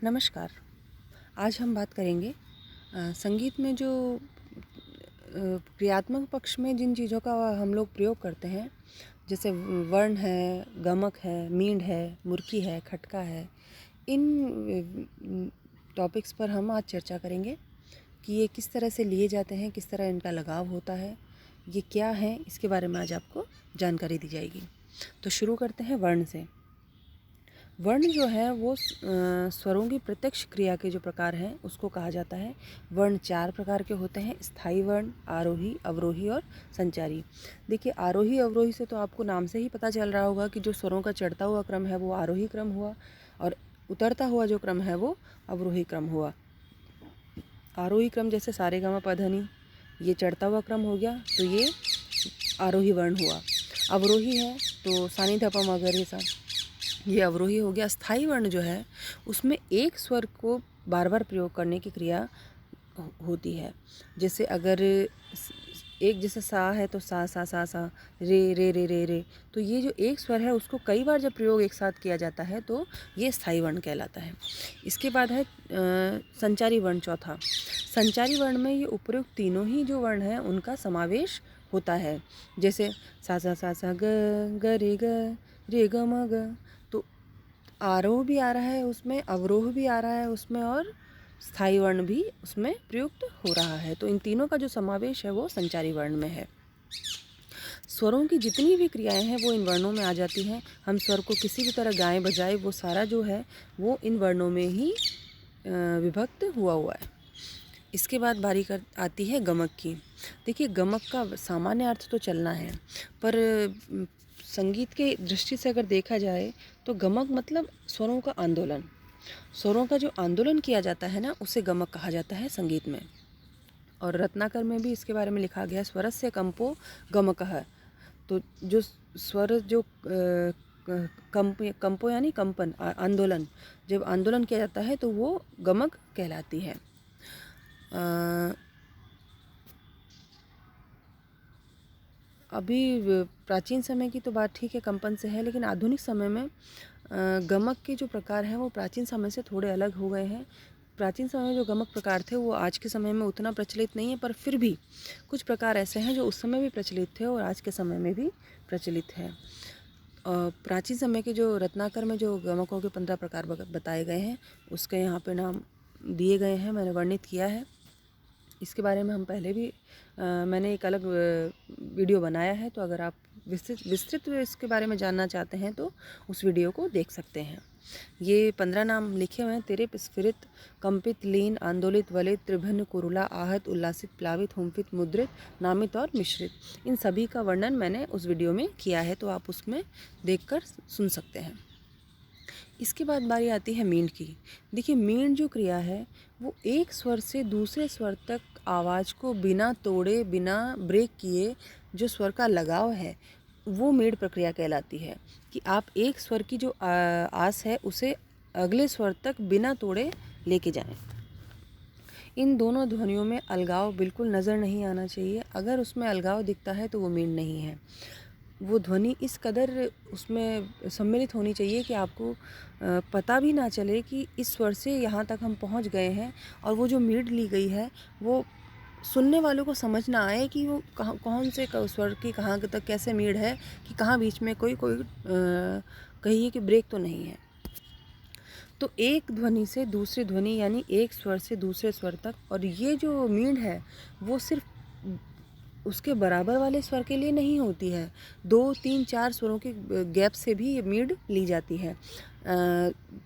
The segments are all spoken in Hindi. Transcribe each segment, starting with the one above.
नमस्कार। आज हम बात करेंगे संगीत में जो क्रियात्मक पक्ष में जिन चीज़ों का हम लोग प्रयोग करते हैं, जैसे वर्ण है, गमक है, मींड है, मुर्की है, खटका है। इन टॉपिक्स पर हम आज चर्चा करेंगे कि ये किस तरह से लिए जाते हैं, किस तरह इनका लगाव होता है, ये क्या है, इसके बारे में आज आपको जानकारी दी जाएगी। तो शुरू करते हैं वर्ण से। वर्ण जो है वो स्वरों की प्रत्यक्ष क्रिया के जो प्रकार हैं उसको कहा जाता है। वर्ण 4 प्रकार के होते हैं: स्थायी वर्ण, आरोही, अवरोही और संचारी। देखिए, आरोही अवरोही से तो आपको नाम से ही पता चल रहा होगा कि जो स्वरों का चढ़ता हुआ क्रम है वो आरोही क्रम हुआ और उतरता हुआ जो क्रम है वो अवरोही क्रम हुआ। आरोही क्रम जैसे सारेगामा पधनी, ये चढ़ता हुआ क्रम हो गया तो ये आरोही वर्ण हुआ। अवरोही है तो सानी धपा मगरेसा, ये अवरोही हो गया। स्थायी वर्ण जो है उसमें एक स्वर को बार बार प्रयोग करने की क्रिया होती है। जैसे अगर एक जैसे सा है तो सा सा सा सा, रे रे रे रे रे, तो ये जो एक स्वर है उसको कई बार जब प्रयोग एक साथ किया जाता है तो ये स्थायी वर्ण कहलाता है। इसके बाद है संचारी वर्ण चौथा। संचारी वर्ण में ये उपयुक्त तीनों ही जो वर्ण हैं उनका समावेश होता है। जैसे सा सा सा सा ग रे ग म ग, तो आरोह भी आ रहा है उसमें, अवरोह भी आ रहा है उसमें और स्थायी वर्ण भी उसमें प्रयुक्त हो रहा है। तो इन तीनों का जो समावेश है वो संचारी वर्ण में है। स्वरों की जितनी भी क्रियाएं हैं वो इन वर्णों में आ जाती हैं। हम स्वर को किसी भी तरह गाएं बजाएं, वो सारा जो है वो इन वर्णों में ही विभक्त हुआ है। इसके बाद बारी आती है गमक की। देखिए, गमक का सामान्य अर्थ तो चलना है, पर संगीत के दृष्टि से अगर देखा जाए तो गमक मतलब स्वरों का आंदोलन। स्वरों का जो आंदोलन किया जाता है ना, उसे गमक कहा जाता है संगीत में। और रत्नाकर में भी इसके बारे में लिखा गया है, स्वरस्य कंपो गमकः। तो जो स्वर जो कंपो यानी कंपन, आंदोलन, जब आंदोलन किया जाता है तो वो गमक कहलाती है। अभी प्राचीन समय की तो बात ठीक है, कंपन से है, लेकिन आधुनिक समय में गमक के जो प्रकार हैं वो प्राचीन समय से थोड़े अलग हो गए हैं। प्राचीन समय में जो गमक प्रकार थे वो आज के समय में उतना प्रचलित नहीं है, पर फिर भी कुछ प्रकार ऐसे हैं जो उस समय भी प्रचलित थे और आज के समय में भी प्रचलित है। प्राचीन समय के जो रत्नाकर में जो गमकों के 15 प्रकार बताए गए हैं उसके यहाँ पे नाम दिए गए हैं, मैंने वर्णित किया है। इसके बारे में हम पहले भी मैंने एक अलग वीडियो बनाया है, तो अगर आप विस्तृत इसके बारे में जानना चाहते हैं तो उस वीडियो को देख सकते हैं। ये 15 नाम लिखे हुए हैं: तिरिप, स्फुरित, कंपित, लीन, आंदोलित, वलित, त्रिभन्न, कुरुला, आहत, उल्लासित, प्लावित, हुंफित, मुद्रित, नामित और मिश्रित। इन सभी का वर्णन मैंने उस वीडियो में किया है, तो आप उसमें देखकर सुन सकते हैं। इसके बाद बारी आती है मींड की। देखिए, मींड जो क्रिया है वो एक स्वर से दूसरे स्वर तक आवाज़ को बिना तोड़े, बिना ब्रेक किए जो स्वर का लगाव है वो मींड प्रक्रिया कहलाती है। कि आप एक स्वर की जो आस है उसे अगले स्वर तक बिना तोड़े लेके जाएं। इन दोनों ध्वनियों में अलगाव बिल्कुल नज़र नहीं आना चाहिए। अगर उसमें अलगाव दिखता है तो वो मींड नहीं है। वो ध्वनि इस कदर उसमें सम्मिलित होनी चाहिए कि आपको पता भी ना चले कि इस स्वर से यहाँ तक हम पहुँच गए हैं, और वो जो मींड ली गई है वो सुनने वालों को समझ ना आए कि वो कहाँ, कौन से स्वर की कहाँ तक कैसे मींड है, कि कहाँ बीच में कोई कहिए कि ब्रेक तो नहीं है। तो एक ध्वनि से दूसरी ध्वनि यानी एक स्वर से दूसरे स्वर तक, और ये जो मींड है वो सिर्फ उसके बराबर वाले स्वर के लिए नहीं होती है, 2, 3, 4 स्वरों के गैप से भी ये मींड ली जाती है।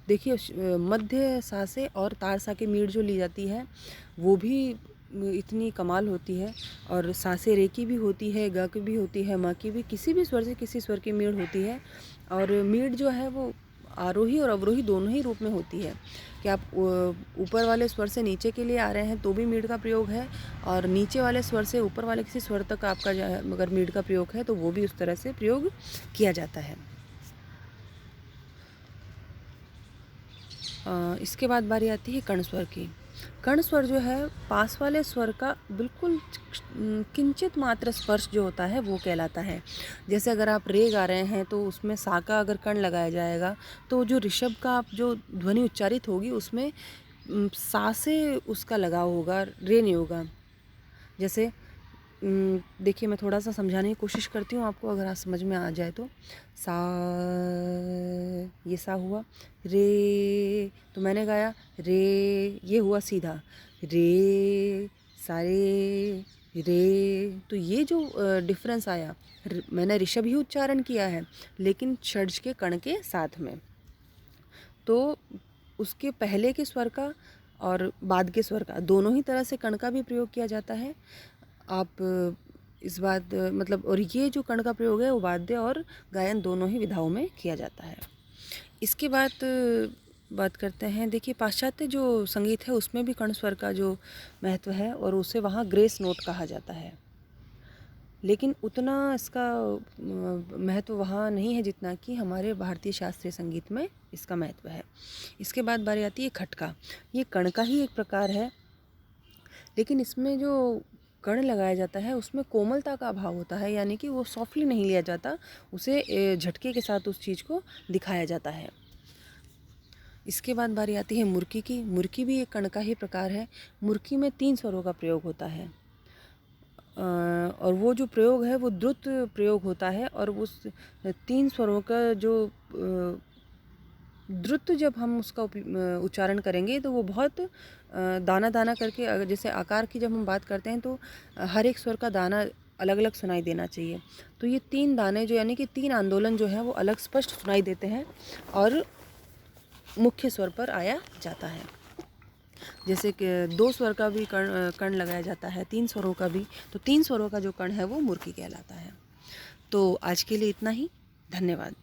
देखिए, मध्य सा से और तार सा की मींड जो ली जाती है वो भी इतनी कमाल होती है, और सा से रे की भी होती है, ग की भी होती है, म की भी, किसी भी स्वर से किसी स्वर की मींड होती है। और मींड जो है वो आरोही और अवरोही दोनों ही रूप में होती है, कि आप ऊपर वाले स्वर से नीचे के लिए आ रहे हैं तो भी मींड का प्रयोग है, और नीचे वाले स्वर से ऊपर वाले किसी स्वर तक आपका अगर मींड का प्रयोग है तो वो भी उस तरह से प्रयोग किया जाता है। इसके बाद बारी आती है कर्ण स्वर की। कर्ण स्वर जो है पास वाले स्वर का बिल्कुल किंचित मात्र स्पर्श जो होता है वो कहलाता है। जैसे अगर आप रे गा रहे हैं तो उसमें सा का अगर कर्ण लगाया जाएगा तो जो ऋषभ का आप जो ध्वनि उच्चारित होगी उसमें सा से उसका लगाव होगा, रे नहीं होगा। जैसे देखिए मैं थोड़ा सा समझाने की कोशिश करती हूँ आपको, अगर आप समझ में आ जाए तो। सा, ये सा हुआ। रे तो मैंने गाया रे, ये हुआ सीधा रे, सारे रे। तो ये जो डिफरेंस आया, मैंने ऋषभ ही उच्चारण किया है लेकिन षड्ज के कण के साथ में, तो उसके पहले के स्वर का और बाद के स्वर का दोनों ही तरह से कण का भी प्रयोग किया जाता है। आप इस बात मतलब, और ये जो कण का प्रयोग है वो वाद्य और गायन दोनों ही विधाओं में किया जाता है। इसके बाद बात करते हैं, देखिए पाश्चात्य जो संगीत है उसमें भी कण स्वर का जो महत्व है और उसे वहाँ ग्रेस नोट कहा जाता है, लेकिन उतना इसका महत्व वहाँ नहीं है जितना कि हमारे भारतीय शास्त्रीय संगीत में इसका महत्व है। इसके बाद बारी आती है खटका। ये कण का ही एक प्रकार है, लेकिन इसमें जो कण लगाया जाता है उसमें कोमलता का अभाव होता है, यानी कि वो सॉफ्टली नहीं लिया जाता, उसे झटके के साथ उस चीज़ को दिखाया जाता है। इसके बाद बारी आती है मुर्की की। मुर्की भी एक कण का ही प्रकार है। मुर्की में 3 स्वरों का प्रयोग होता है और वो जो प्रयोग है वो द्रुत प्रयोग होता है, और उस 3 स्वरों का जो द्रुत जब हम उसका उच्चारण करेंगे तो वो बहुत दाना दाना करके, अगर जैसे आकार की जब हम बात करते हैं तो हर एक स्वर का दाना अलग अलग सुनाई देना चाहिए। तो ये 3 दाने जो, यानी कि 3 आंदोलन जो है वो अलग स्पष्ट सुनाई देते हैं और मुख्य स्वर पर आया जाता है। जैसे कि 2 स्वर का भी कण लगाया जाता है, 3 स्वरों का भी, तो 3 स्वरों का जो कण है वो मुर्की कहलाता है। तो आज के लिए इतना ही। धन्यवाद।